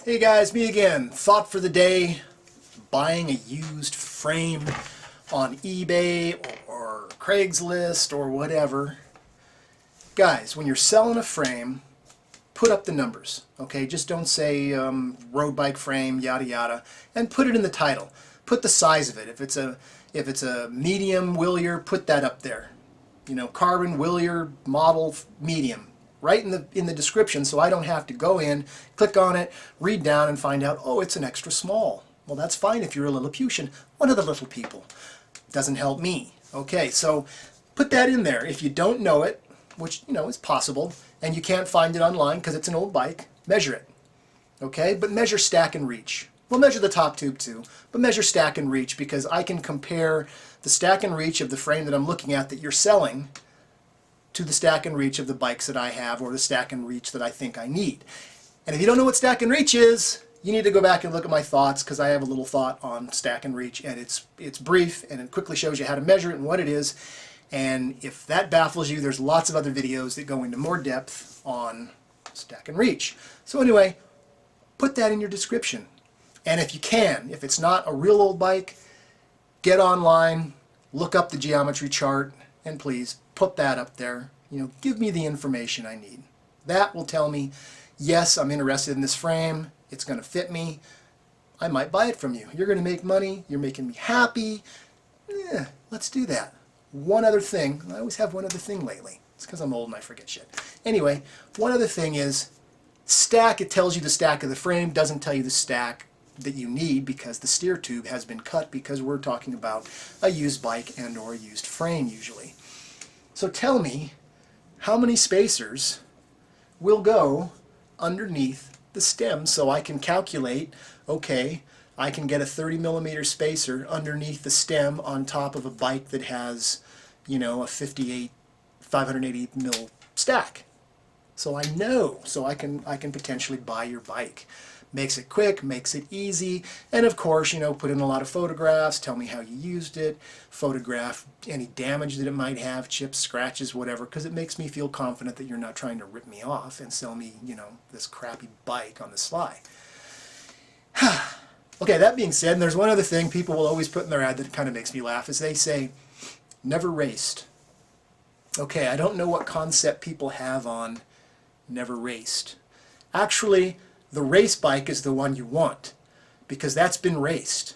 Hey guys, me again. Thought for the day, buying a used frame on eBay or Craigslist or whatever. Guys, when you're selling a frame, put up the numbers, okay? Just don't say road bike frame, yada yada, and put it in the title. Put the size of it. If it's a medium Willier, put that up there. You know, carbon Willier model medium. Right in the description, so I don't have to go in, click on it, read down, and find out, oh, it's an extra small. Well, that's fine if you're a Lilliputian, one of the little people. Doesn't help me. Okay, so put that in there. If you don't know it, which, you know, is possible, and you can't find it online because it's an old bike, measure it. Okay, but measure stack and reach. We'll measure the top tube too, but measure stack and reach, because I can compare the stack and reach of the frame that I'm looking at that you're selling to the stack and reach of the bikes that I have, or the stack and reach that I think I need. And if you don't know what stack and reach is, you need to go back and look at my thoughts, because I have a little thought on stack and reach, and it's brief, and it quickly shows you how to measure it and what it is. And if that baffles you, there's lots of other videos that go into more depth on stack and reach. So anyway, put that in your description. And if you can, if it's not a real old bike, get online, look up the geometry chart, and please put that up there. You know, give me the information I need. That will tell me, yes, I'm interested in this frame, it's going to fit me, I might buy it from you. You're going to make money, you're making me happy, let's do that. One other thing, I always have one other thing lately, it's because I'm old and I forget shit. Anyway, one other thing is, stack, it tells you the stack of the frame, doesn't tell you the stack that you need, because the steer tube has been cut, because we're talking about a used bike and or a used frame usually. So tell me, how many spacers will go underneath the stem, so I can calculate, okay, I can get a 30mm spacer underneath the stem on top of a bike that has, you know, a 580mm stack. So I know, so I can potentially buy your bike. Makes it quick, makes it easy, and of course, you know, put in a lot of photographs, tell me how you used it, photograph any damage that it might have, chips, scratches, whatever, because it makes me feel confident that you're not trying to rip me off and sell me, you know, this crappy bike on the sly. Okay, that being said, and there's one other thing people will always put in their ad that kind of makes me laugh, is they say, never raced. Okay, I don't know what concept people have on never raced. Actually, the race bike is the one you want, because that's been raced.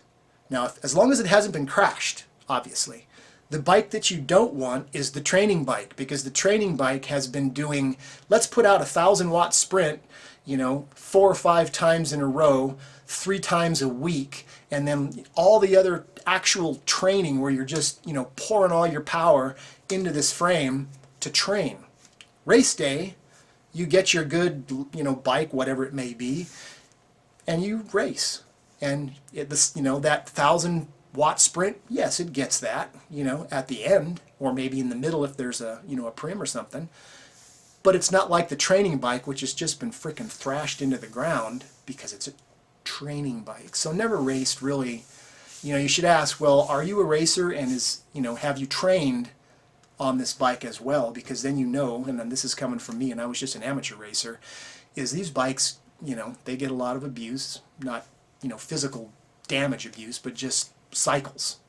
Now, as long as it hasn't been crashed, obviously. The bike that you don't want is the training bike, because the training bike has been doing, let's put out a 1,000-watt sprint, you know, 4 or 5 times in a row, 3 times a week, and then all the other actual training where you're just, you know, pouring all your power into this frame to train. Race day, you get your good, you know, bike, whatever it may be, and you race. And you know, that 1,000-watt sprint, yes, it gets that, you know, at the end, or maybe in the middle if there's a, you know, a prim or something. But it's not like the training bike, which has just been frickin' thrashed into the ground, because it's a training bike. So never raced, really. You know, you should ask, well, are you a racer, and is, you know, have you trained on this bike as well? Because then you know, and then this is coming from me, and I was just an amateur racer, is these bikes, you know, they get a lot of abuse, not, you know, physical damage abuse, but just cycles.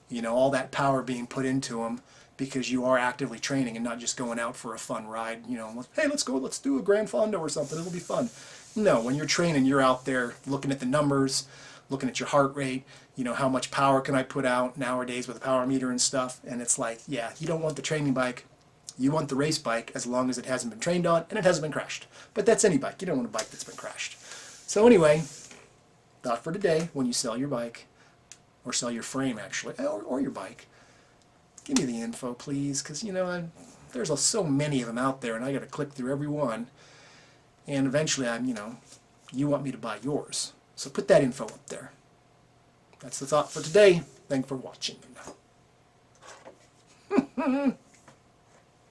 You know, all that power being put into them because you are actively training and not just going out for a fun ride, you know, hey, let's go, let's do a Grand Fondo or something, it'll be fun. No, when you're training, you're out there looking at the numbers, looking at your heart rate, you know, how much power can I put out nowadays with a power meter and stuff, and it's like, yeah, you don't want the training bike, you want the race bike, as long as it hasn't been trained on and it hasn't been crashed. But that's any bike, you don't want a bike that's been crashed. So anyway, thought for today, when you sell your bike, or sell your frame actually, or your bike, give me the info please, because, you know, there's so many of them out there, and I got to click through every one, and eventually you know, you want me to buy yours. So put that info up there. That's the thought for today. Thanks for watching.